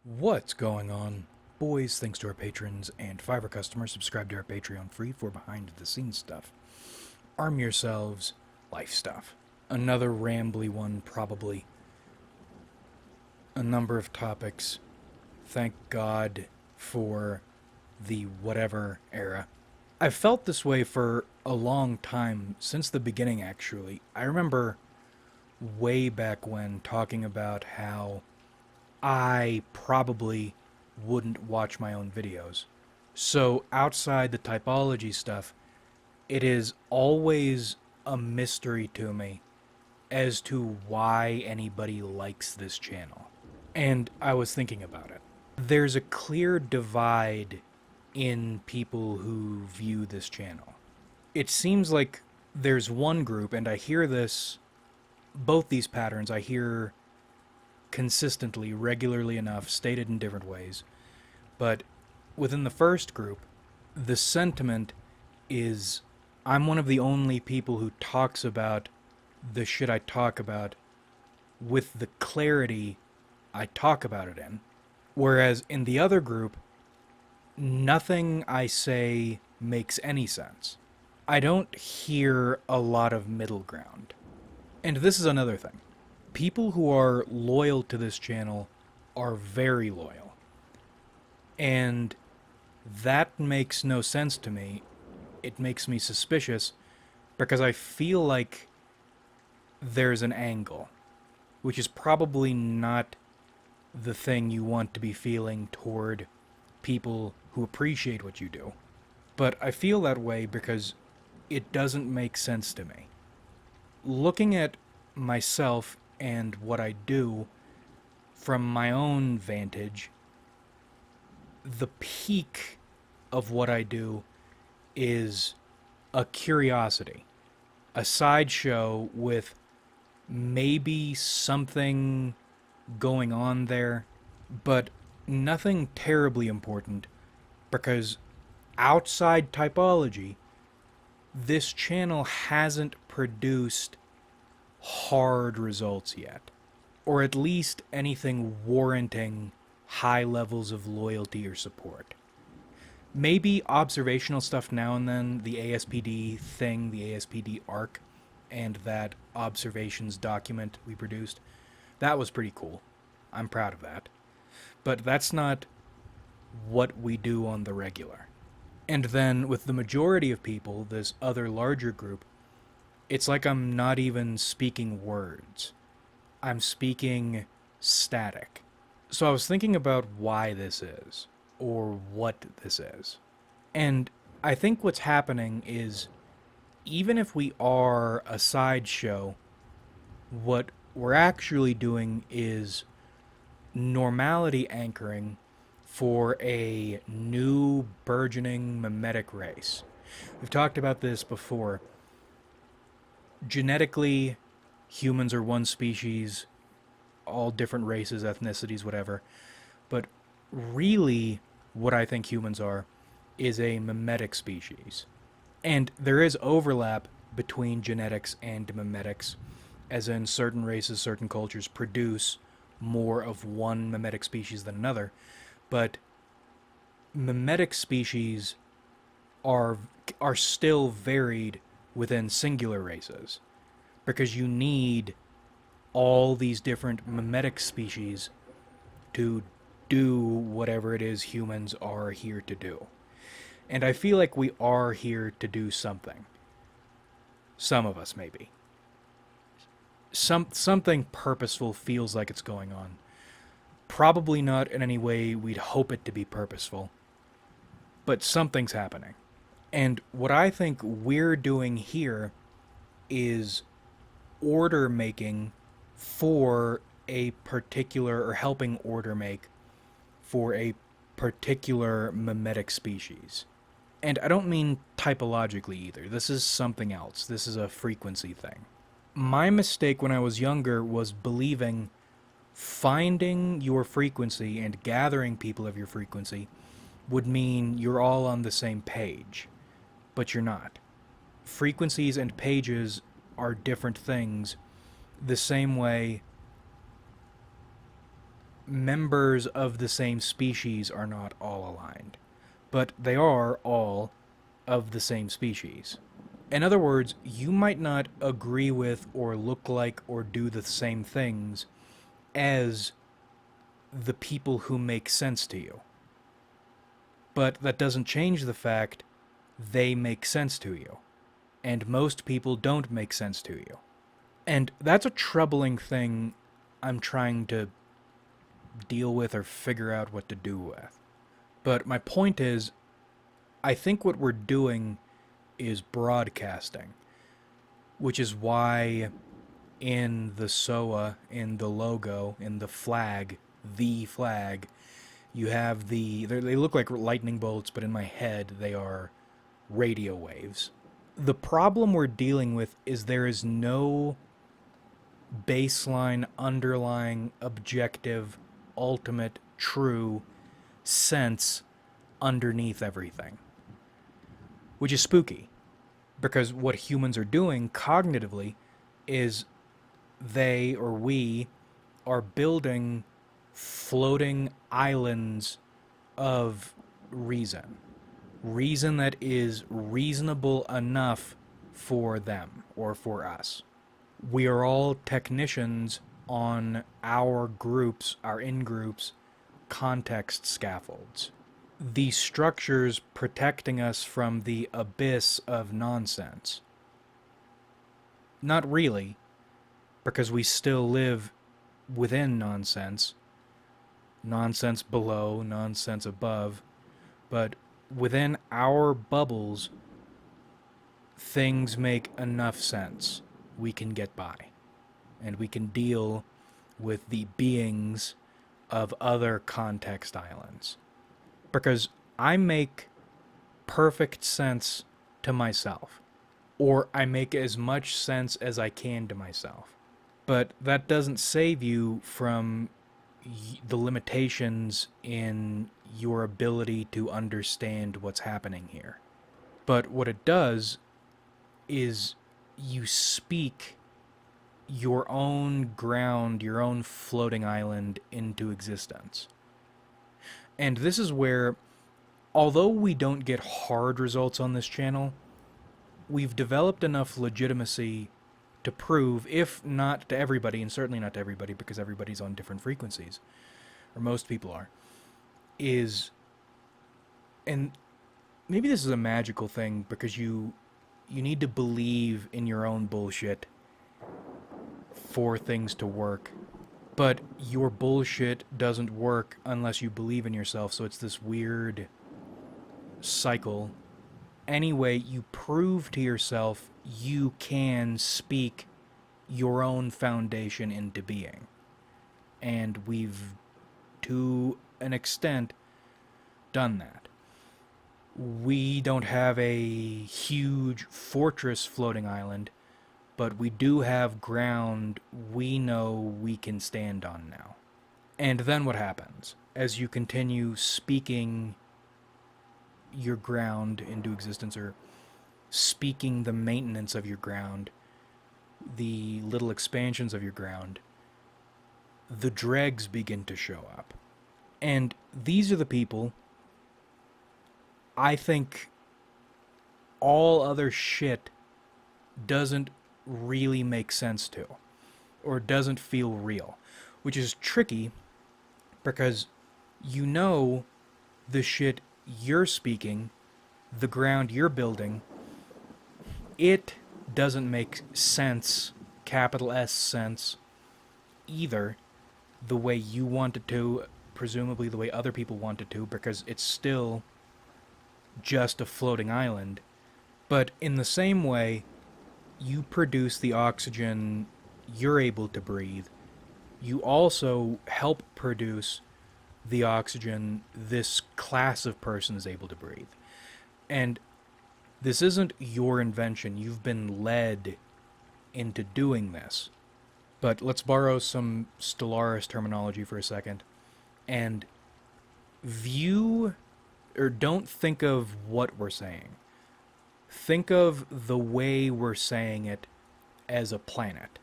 What's going on? Boys, thanks to our patrons and Fiverr customers, subscribe to our Patreon free for behind the scenes stuff. Arm yourselves, life stuff. Another rambly one, probably. A number of topics. Thank God for the whatever era. I've felt this way for a long time, since the beginning actually. I remember way back when talking about how I probably wouldn't watch my own videos. So outside the typology stuff, it is always a mystery to me as to why anybody likes this channel. And I was thinking about it. There's a clear divide in people who view this channel. It seems like there's one group, and I hear this, both these patterns, I hear consistently, regularly enough, stated in different ways. But within the first group, the sentiment is I'm one of the only people who talks about the shit I talk about with the clarity I talk about it in. Whereas in the other group, nothing I say makes any sense. I don't hear a lot of middle ground. And this is another thing. People who are loyal to this channel are very loyal. And that makes no sense to me. It makes me suspicious because I feel like there's an angle, which is probably not the thing you want to be feeling toward people who appreciate what you do. But I feel that way because it doesn't make sense to me. Looking at myself and what I do from my own vantage, the peak of what I do is a curiosity, a sideshow with maybe something going on there, but nothing terribly important because outside typology, this channel hasn't produced hard results yet, or at least anything warranting high levels of loyalty or support. Maybe observational stuff now and then, the ASPD thing, the ASPD arc, and that observations document we produced. That was pretty cool. I'm proud of that. But that's not what we do on the regular. And then with the majority of people, this other larger group, it's like I'm not even speaking words. I'm speaking static. So I was thinking about why this is, or what this is. And I think what's happening is, even if we are a sideshow, what we're actually doing is normality anchoring for a new burgeoning mimetic race. We've talked about this before. Genetically, humans are one species, all different races, ethnicities, whatever. But really, what I think humans are is a mimetic species. And there is overlap between genetics and mimetics, as in certain races, certain cultures produce more of one mimetic species than another. But mimetic species are still varied within singular races because you need all these different mimetic species to do whatever it is humans are here to do. And I feel like we are here to do something. Some of us, maybe. Something purposeful feels like it's going on. Probably not in any way we'd hope it to be purposeful, but something's happening. And what I think we're doing here is order making for a particular, or helping order make for a particular mimetic species. And I don't mean typologically either. This is something else. This is a frequency thing. My mistake when I was younger was believing finding your frequency and gathering people of your frequency would mean you're all on the same page. But you're not. Frequencies and pages are different things, the same way members of the same species are not all aligned, but they are all of the same species. In other words, you might not agree with or look like or do the same things as the people who make sense to you. But that doesn't change the fact they make sense to you. And most people don't make sense to you. And that's a troubling thing I'm trying to deal with or figure out what to do with. But my point is, I think what we're doing is broadcasting, which is why in the SOA, in the logo, in the flag, you have they look like lightning bolts, but in my head they are radio waves. The problem we're dealing with is there is no baseline, underlying, objective, ultimate, true sense underneath everything. Which is spooky. Because what humans are doing cognitively is they or we are building floating islands of reason. Reason that is reasonable enough for them or for us. We are all technicians on our groups, our in-groups, context scaffolds. These structures protecting us from the abyss of nonsense. Not really, because we still live within nonsense. Nonsense below, nonsense above. But within our bubbles, things make enough sense. We can get by. And we can deal with the beings of other context islands. Because I make perfect sense to myself. Or I make as much sense as I can to myself. But that doesn't save you from the limitations in your ability to understand what's happening here. But what it does is you speak your own ground, your own floating island into existence. And this is where, although we don't get hard results on this channel, we've developed enough legitimacy to prove, if not to everybody, and certainly not to everybody because everybody's on different frequencies, or most people are, and maybe this is a magical thing because you need to believe in your own bullshit for things to work, but your bullshit doesn't work unless you believe in yourself, so it's this weird cycle. Anyway, you prove to yourself you can speak your own foundation into being. And we've, to an extent, done that. We don't have a huge fortress floating island, but we do have ground we know we can stand on now. And then what happens? As you continue speaking your ground into existence, or speaking the maintenance of your ground, the little expansions of your ground, the dregs begin to show up. And these are the people I think all other shit doesn't really make sense to, or doesn't feel real, which is tricky because you know the shit you're speaking, the ground you're building, it doesn't make sense, capital S sense, either the way you want it to, presumably the way other people want it to, because it's still just a floating island. But in the same way, you produce the oxygen you're able to breathe. You also help produce the oxygen this class of person is able to breathe. And this isn't your invention. You've been led into doing this. But let's borrow some Stellaris terminology for a second and view, or don't think of what we're saying. Think of the way we're saying it as a planet.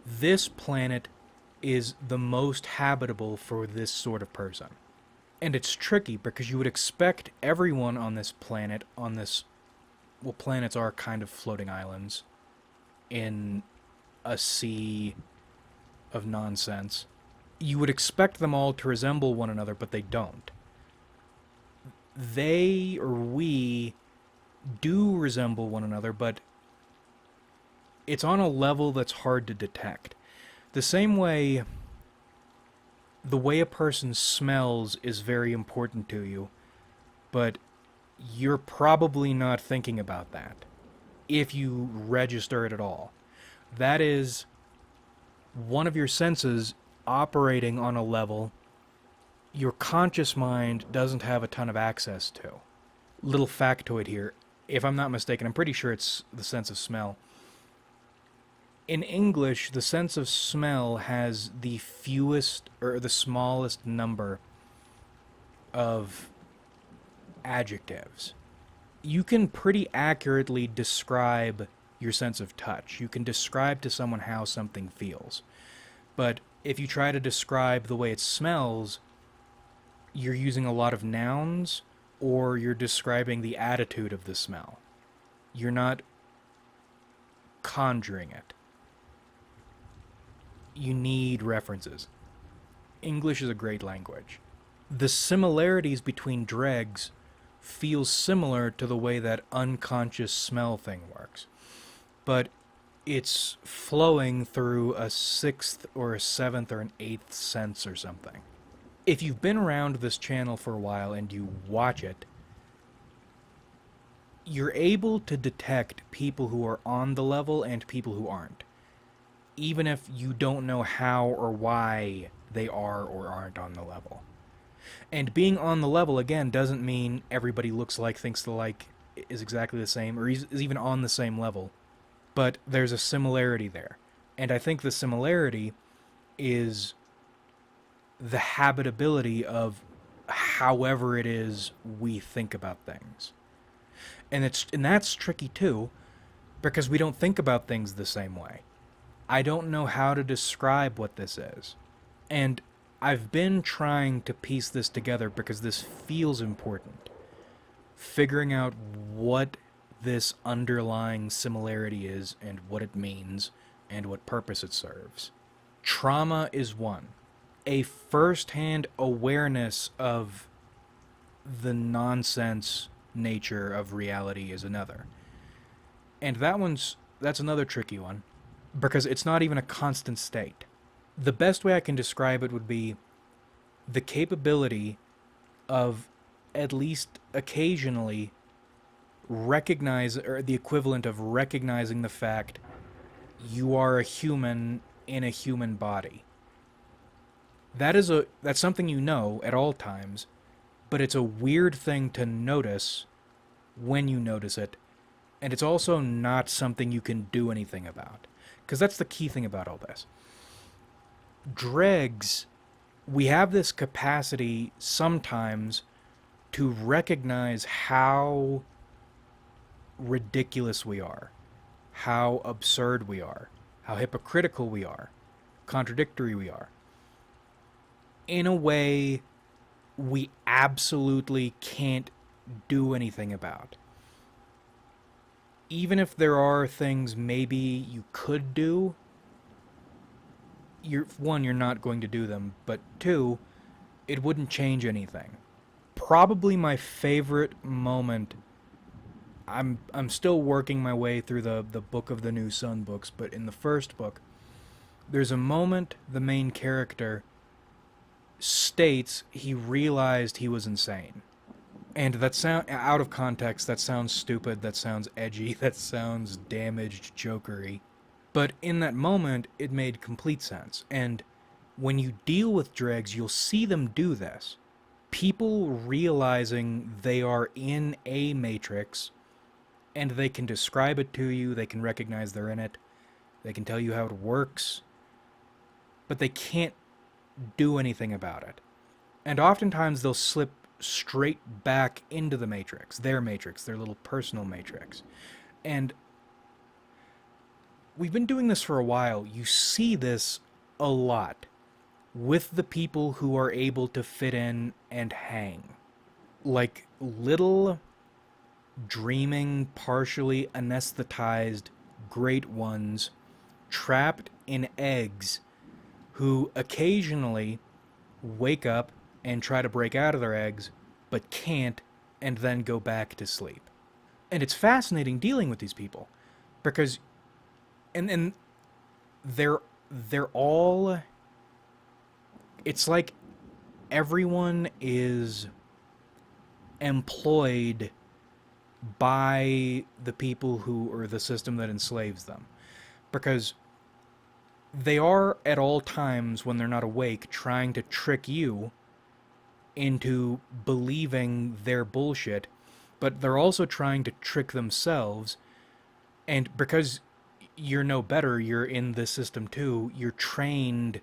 This planet is the most habitable for this sort of person. And it's tricky because you would expect everyone on this planet, well, planets are kind of floating islands in a sea of nonsense. You would expect them all to resemble one another, but they don't. They, or we, do resemble one another, but it's on a level that's hard to detect. The same way the way a person smells is very important to you, but you're probably not thinking about that if you register it at all. That is one of your senses operating on a level your conscious mind doesn't have a ton of access to. Little factoid here. If I'm not mistaken, I'm pretty sure it's the sense of smell. In English, the sense of smell has the fewest or the smallest number of adjectives. You can pretty accurately describe your sense of touch. You can describe to someone how something feels. But if you try to describe the way it smells, you're using a lot of nouns, or you're describing the attitude of the smell. You're not conjuring it. You need references. English is a great language. The similarities between dregs feel similar to the way that unconscious smell thing works. But it's flowing through a sixth or a seventh or an eighth sense or something. If you've been around this channel for a while and you watch it, you're able to detect people who are on the level and people who aren't, even if you don't know how or why they are or aren't on the level. And being on the level, again, doesn't mean everybody looks like, thinks alike, is exactly the same, or is even on the same level. But there's a similarity there. And I think the similarity is the habitability of however it is we think about things. And that's tricky too, because we don't think about things the same way. I don't know how to describe what this is. And I've been trying to piece this together because this feels important. Figuring out what this underlying similarity is and what it means and what purpose it serves. Trauma is one. A first-hand awareness of the nonsense nature of reality is another. And that's another tricky one, because it's not even a constant state. The best way I can describe it would be the capability of at least occasionally or the equivalent of recognizing the fact you are a human in a human body. That's something you know at all times, but it's a weird thing to notice when you notice it, and it's also not something you can do anything about. Because that's the key thing about all this. Dregs, we have this capacity sometimes to recognize how ridiculous we are, how absurd we are, how hypocritical we are, contradictory we are, in a way we absolutely can't do anything about. Even if there are things maybe you could do, you're not going to do them, but two, it wouldn't change anything. Probably my favorite moment, I'm still working my way through the Book of the New Sun books, but in the first book, there's a moment the main character states he realized he was insane. And that sound out of context, that sounds stupid, that sounds edgy, that sounds damaged, jokery. But in that moment, it made complete sense. And when you deal with dregs, you'll see them do this. People realizing they are in a matrix, and they can describe it to you, they can recognize they're in it, they can tell you how it works, but they can't do anything about it. And oftentimes they'll slip straight back into the matrix, their little personal matrix. And we've been doing this for a while. You see this a lot. with the people who are able to fit in and hang. Like little dreaming, partially anesthetized great ones trapped in eggs who occasionally wake up and try to break out of their eggs, but can't, and then go back to sleep. And it's fascinating dealing with these people because, and they're all. It's like everyone is employed by the people who, or the system that enslaves them, because they are at all times when they're not awake trying to trick you into believing their bullshit, but they're also trying to trick themselves. And because you're no better, you're in this system too, you're trained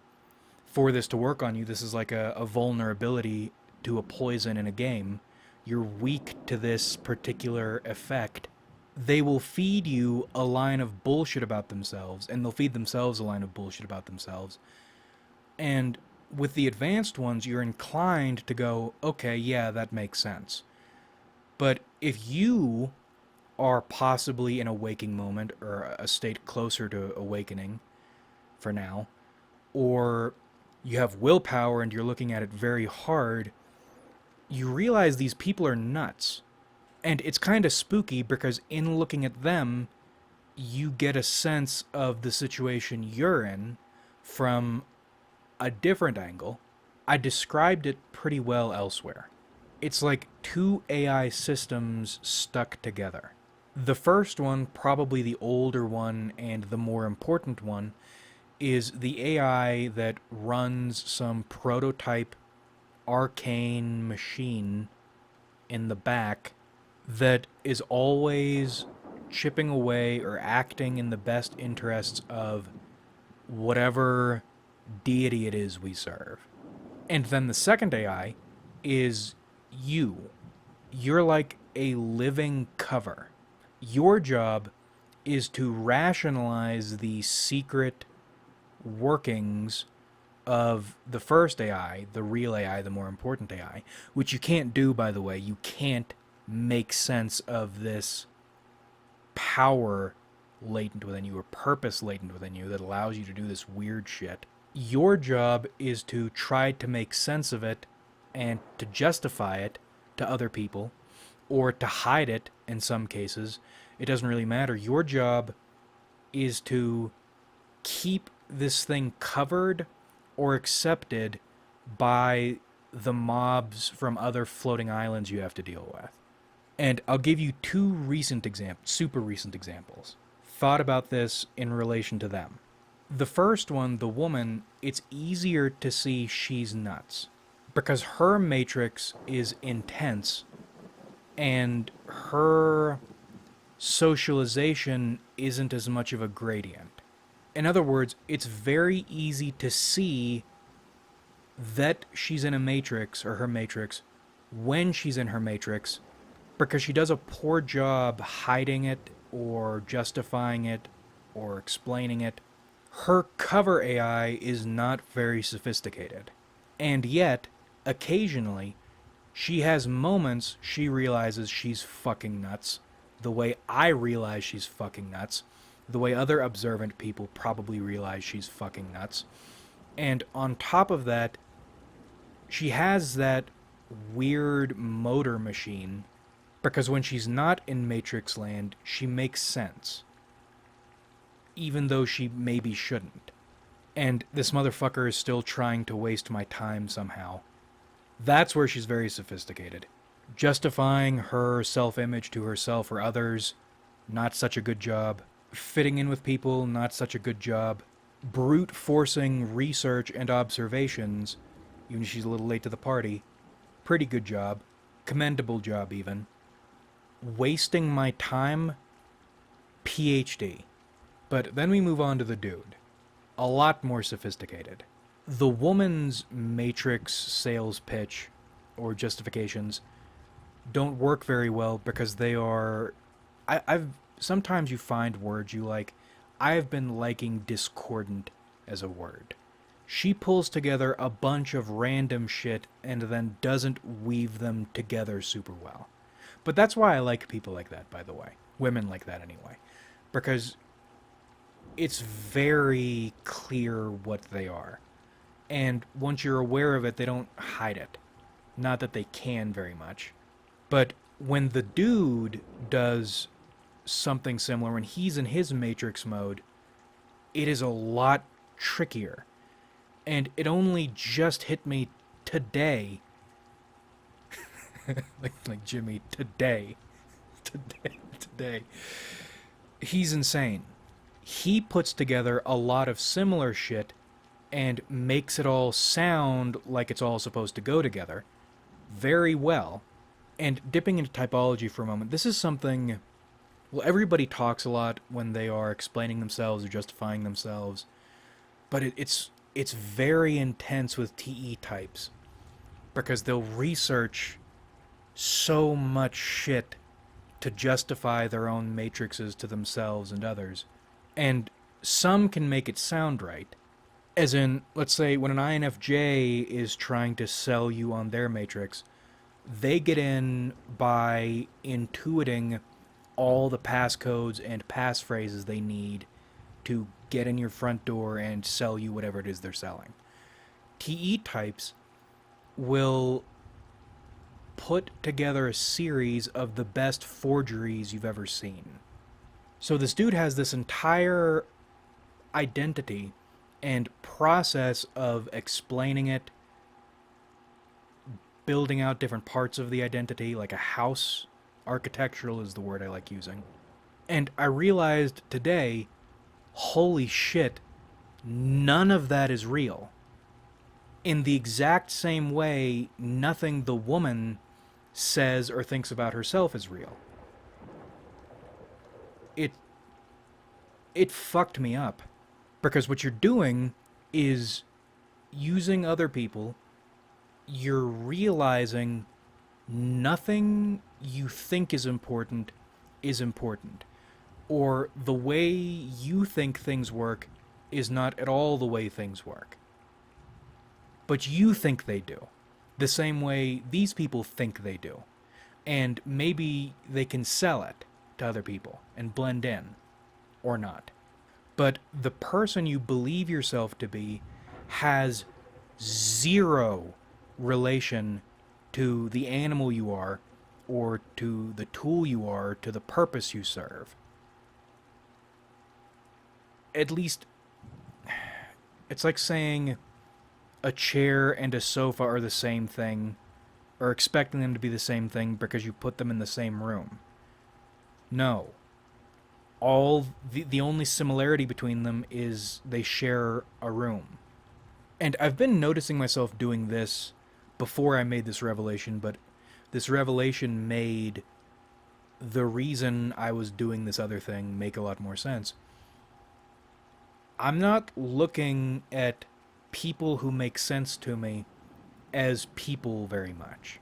for this to work on you. This is like a vulnerability to a poison in a game. You're weak to this particular effect. They will feed you a line of bullshit about themselves, and they'll feed themselves a line of bullshit about themselves. And with the advanced ones, you're inclined to go, okay, yeah, that makes sense. But if you are possibly in a waking moment or a state closer to awakening for now, or you have willpower and you're looking at it very hard, you realize these people are nuts. And it's kind of spooky because in looking at them, you get a sense of the situation you're in from a different angle. I described it pretty well elsewhere. It's like two AI systems stuck together. The first one, probably the older one and the more important one, is the AI that runs some prototype arcane machine in the back that is always chipping away or acting in the best interests of whatever deity it is we serve. And then the second AI is you. You're like a living cover. Your job is to rationalize the secret workings of the first AI, the real AI, the more important AI, which you can't do, by the way. You can't make sense of this power latent within you, or purpose latent within you, that allows you to do this weird shit. Your job is to try to make sense of it and to justify it to other people, or to hide it in some cases. It doesn't really matter. Your job is to keep this thing covered or accepted by the mobs from other floating islands you have to deal with. And I'll give you two recent examples, super recent examples. Thought about this in relation to them. The first one, the woman, it's easier to see she's nuts because her matrix is intense and her socialization isn't as much of a gradient. In other words, it's very easy to see that she's in a matrix, or her matrix, when she's in her matrix, because she does a poor job hiding it or justifying it or explaining it. Her cover AI is not very sophisticated. And yet, occasionally, she has moments she realizes she's fucking nuts, the way I realize she's fucking nuts, the way other observant people probably realize she's fucking nuts. And on top of that, she has that weird motor machine, because when she's not in Matrix land, she makes sense, even though she maybe shouldn't. And this motherfucker is still trying to waste my time somehow. That's where she's very sophisticated. Justifying her self-image to herself or others, not such a good job. Fitting in with people, not such a good job. Brute forcing research and observations, even if she's a little late to the party, pretty good job. Commendable job, even. Wasting my time, PhD. But then we move on to the dude. A lot more sophisticated. The woman's matrix sales pitch or justifications don't work very well because they are... I've sometimes you find words you like. I've been liking discordant as a word. She pulls together a bunch of random shit and then doesn't weave them together super well. But that's why I like people like that, by the way. Women like that, anyway. Because it's very clear what they are. And once you're aware of it, they don't hide it. Not that they can very much. But when the dude does something similar, when he's in his Matrix mode, it is a lot trickier. And it only just hit me today. like Jimmy, today. Today. He's insane. He puts together a lot of similar shit and makes it all sound like it's all supposed to go together very well. And dipping into typology for a moment, this is something. Well, everybody talks a lot when they are explaining themselves or justifying themselves, but it's very intense with TE types because they'll research so much shit to justify their own matrices to themselves and others. And some can make it sound right. As in, let's say when an INFJ is trying to sell you on their matrix, they get in by intuiting all the passcodes and passphrases they need to get in your front door and sell you whatever it is they're selling. TE types will put together a series of the best forgeries you've ever seen. So this dude has this entire identity and process of explaining it, building out different parts of the identity, like a house. Architectural is the word I like using. And I realized today, holy shit, none of that is real. In the exact same way, nothing the woman says or thinks about herself is real. It fucked me up. Because what you're doing is using other people, you're realizing nothing you think is important. Or the way you think things work is not at all the way things work. But you think they do. The same way these people think they do. And maybe they can sell it to other people and blend in. Or not. But the person you believe yourself to be has zero relation to the animal you are, or to the tool you are, to the purpose you serve. At least, it's like saying a chair and a sofa are the same thing, or expecting them to be the same thing because you put them in the same room. No. The only similarity between them is they share a room. And I've been noticing myself doing this before I made this revelation, but this revelation made the reason I was doing this other thing make a lot more sense. I'm not looking at people who make sense to me as people very much.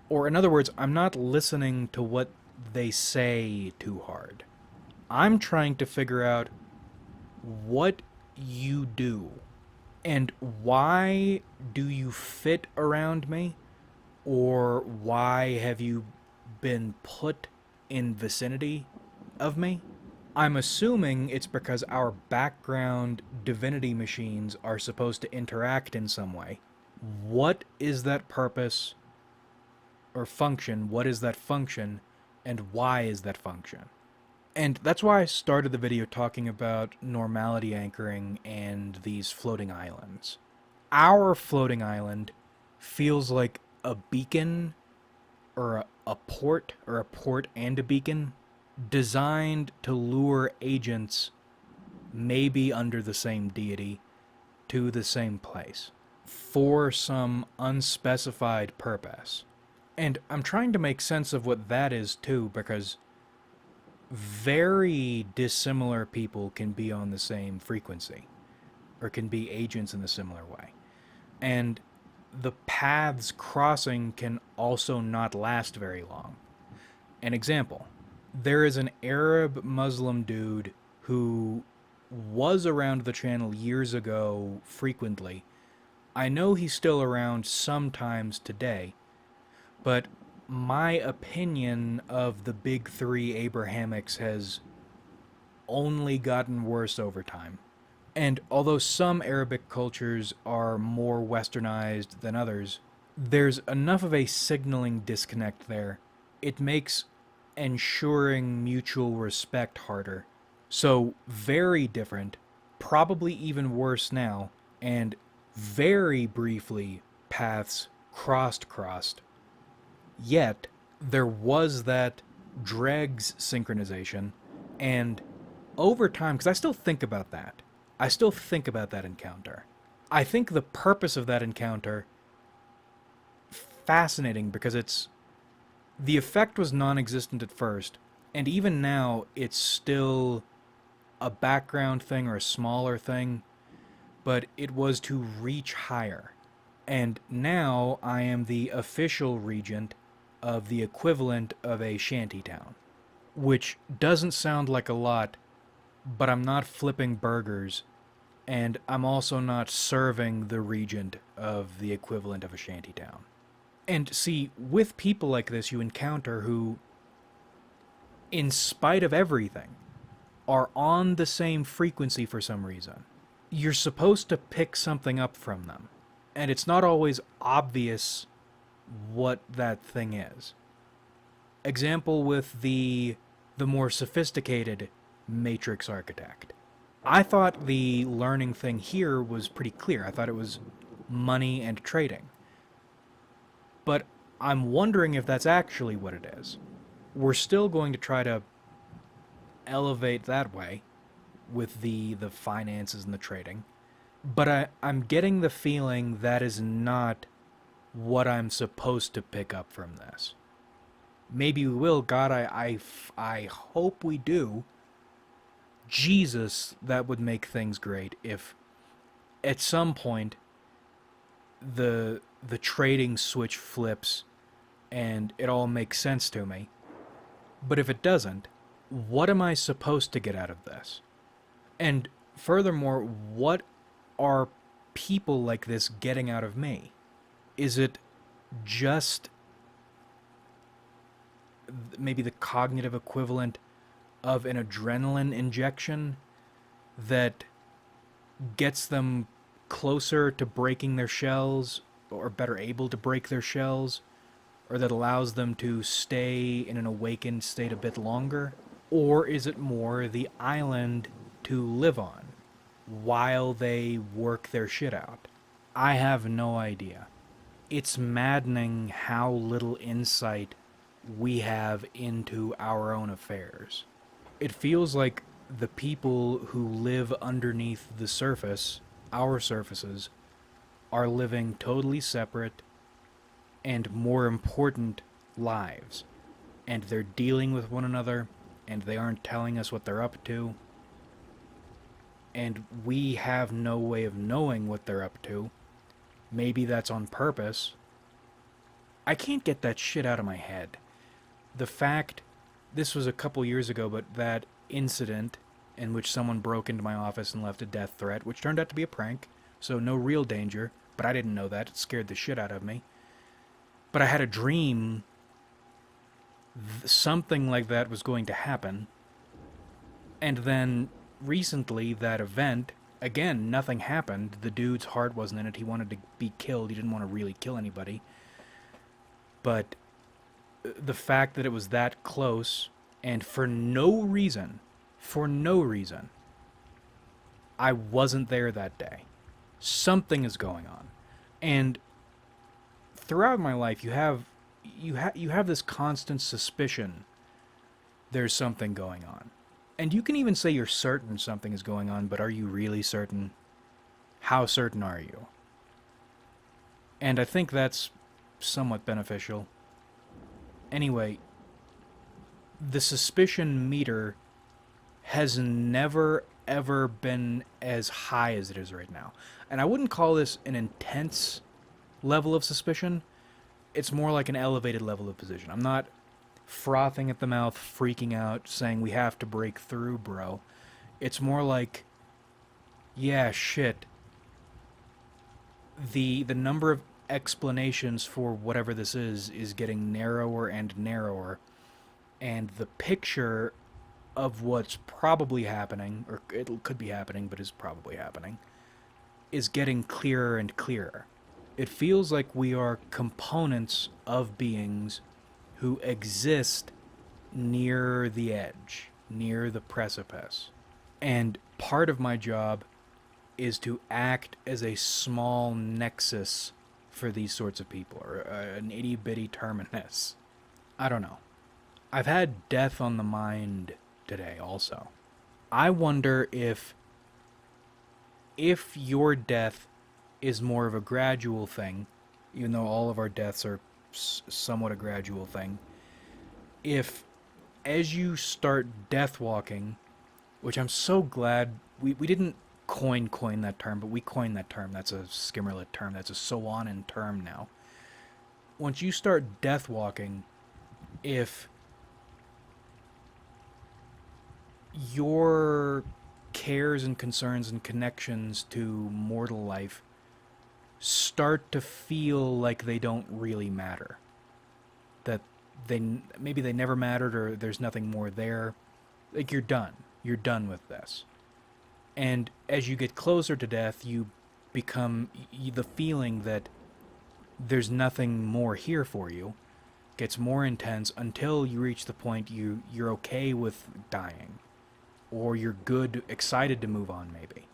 Or in other words, I'm not listening to what they say too hard. I'm trying to figure out what you do and why do you fit around me, or why have you been put in vicinity of me. I'm assuming it's because our background divinity machines are supposed to interact in some way. What is that purpose or function? What is that function, and why is that function? And that's why I started the video talking about normality anchoring and these floating islands. Our floating island feels like a beacon, or a port, or a port and a beacon, designed to lure agents, maybe under the same deity, to the same place for some unspecified purpose. And I'm trying to make sense of what that is too, because very dissimilar people can be on the same frequency, or can be agents in a similar way. And the paths crossing can also not last very long. An example, there is an Arab Muslim dude who was around the channel years ago frequently. I know he's still around sometimes today, but my opinion of the big three Abrahamics has only gotten worse over time. And although some Arabic cultures are more westernized than others, there's enough of a signaling disconnect there. It makes ensuring mutual respect harder. So, very different, probably even worse now, and very briefly paths crossed. Yet, there was that dregs synchronization, and over time, because I still think about that, I still think about that encounter. I think the purpose of that encounter fascinating because the effect was non-existent at first, and even now it's still a background thing or a smaller thing, but it was to reach higher. And now I am the official regent of the equivalent of a shantytown, which doesn't sound like a lot, but I'm not flipping burgers, and I'm also not serving the regent of the equivalent of a shantytown. And see, with people like this, you encounter who, in spite of everything, are on the same frequency for some reason. You're supposed to pick something up from them, and it's not always obvious what that thing is. Example with the more sophisticated matrix architect. I thought the learning thing here was pretty clear. I thought it was money and trading. But I'm wondering if that's actually what it is. We're still going to try to elevate that way with the finances and the trading. But I'm getting the feeling that is not what I'm supposed to pick up from this. Maybe we will. God, I hope we do. Jesus, that would make things great if at some point the trading switch flips and it all makes sense to me. But if it doesn't, what am I supposed to get out of this? And furthermore, what are people like this getting out of me? Is it just maybe the cognitive equivalent of an adrenaline injection that gets them closer to breaking their shells, or better able to break their shells, or that allows them to stay in an awakened state a bit longer? Or is it more the island to live on while they work their shit out? I have no idea. It's maddening how little insight we have into our own affairs. It feels like the people who live underneath the surface, our surfaces, are living totally separate and more important lives. And they're dealing with one another, and they aren't telling us what they're up to. And we have no way of knowing what they're up to. Maybe that's on purpose. I can't get that shit out of my head. The fact, this was a couple years ago, but that incident in which someone broke into my office and left a death threat, which turned out to be a prank, so no real danger, but I didn't know that. It scared the shit out of me. But I had a dream something like that was going to happen. And then recently, that event, again, nothing happened. The dude's heart wasn't in it. He wanted to be killed. He didn't want to really kill anybody. But the fact that it was that close, and for no reason, I wasn't there that day. Something is going on. And throughout my life, you have this constant suspicion there's something going on. And you can even say you're certain something is going on, but are you really certain? How certain are you? And I think that's somewhat beneficial. Anyway, the suspicion meter has never, ever been as high as it is right now. And I wouldn't call this an intense level of suspicion. It's more like an elevated level of position. I'm not frothing at the mouth, freaking out, saying we have to break through, bro. It's more like Yeah, shit. The number of explanations for whatever this is getting narrower and narrower, and the picture of what's probably happening, or it could be happening, but is probably happening, is getting clearer and clearer. It feels like we are components of beings who exist near the edge, near the precipice. And part of my job is to act as a small nexus for these sorts of people, or an itty bitty terminus. I don't know. I've had death on the mind today also. I wonder if your death is more of a gradual thing, even though all of our deaths are somewhat a gradual thing, if as you start death walking, which I'm so glad we didn't coin that term, but we coined that term. That's a Skimmerlit term. That's a Soanan term now. Once you start death walking, if your cares and concerns and connections to mortal life start to feel like they don't really matter, that they maybe they never mattered, or there's nothing more there, like you're done with this. And as you get closer to death, you become the feeling that there's nothing more here for you gets more intense until you reach the point you're okay with dying, or you're good, excited to move on. Maybe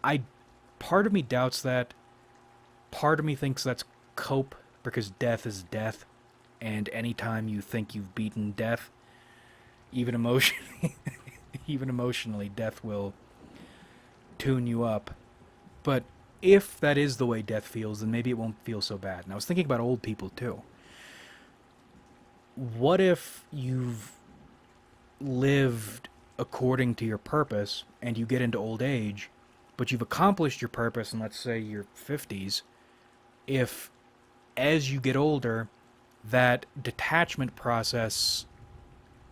I part of me doubts that. Part of me thinks that's cope, because death is death, and anytime you think you've beaten death, even emotionally, even emotionally, death will tune you up. But if that is the way death feels, then maybe it won't feel so bad. And I was thinking about old people too. What if you've lived according to your purpose and you get into old age, but you've accomplished your purpose in, let's say, your 50s? If, as you get older, that detachment process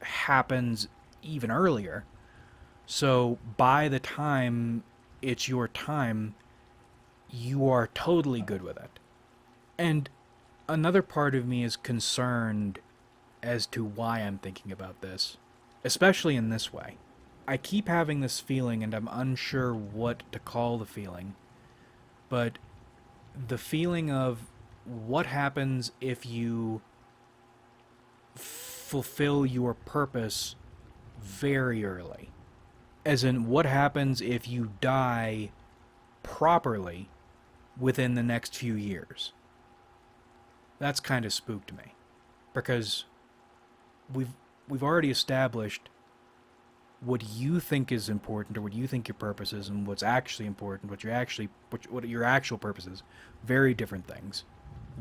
happens even earlier, so by the time it's your time, you are totally good with it. And another part of me is concerned as to why I'm thinking about this, especially in this way. I keep having this feeling, and I'm unsure what to call the feeling, but the feeling of what happens if you fulfill your purpose very early. As in, what happens if you die properly within the next few years? That's kind of spooked me, because we've we've already established what you think is important, or what you think your purpose is, and what's actually important, what your actual purpose is. Very different things.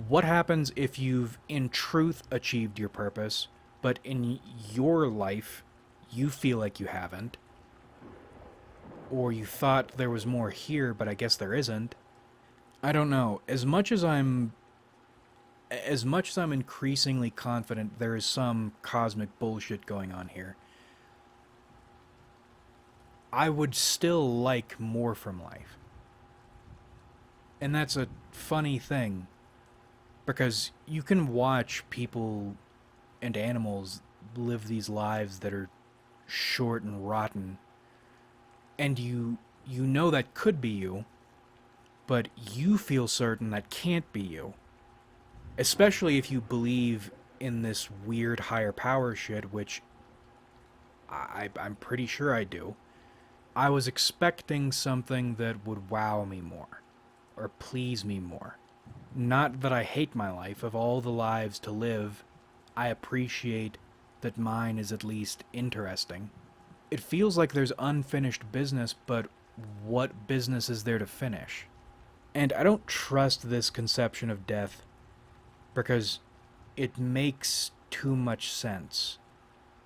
What happens if you've in truth achieved your purpose, but in your life you feel like you haven't, or you thought there was more here, but I guess there isn't? I don't know. As much as I'm increasingly confident there is some cosmic bullshit going on here, I would still like more from life. And that's a funny thing, because you can watch people and animals live these lives that are short and rotten, and you know that could be you, but you feel certain that can't be you. Especially if you believe in this weird higher power shit, which I'm pretty sure I do. I was expecting something that would wow me more, or please me more. Not that I hate my life. Of all the lives to live, I appreciate that mine is at least interesting. It feels like there's unfinished business, but what business is there to finish? And I don't trust this conception of death, because it makes too much sense,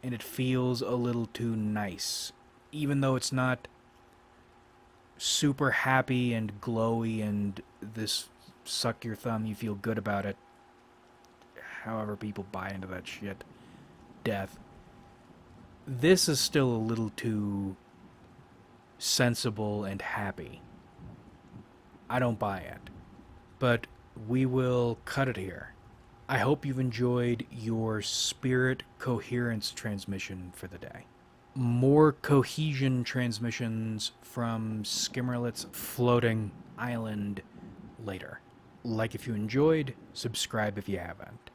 and it feels a little too nice, even though it's not super happy and glowy and this suck your thumb, you feel good about it, however people buy into that shit, death. This is still a little too sensible, and happy. I don't buy it. But we will cut it here. I hope you've enjoyed your spirit coherence transmission for the day. More cohesion transmissions from Skimmerlit's floating island later. Like if you enjoyed, subscribe if you haven't.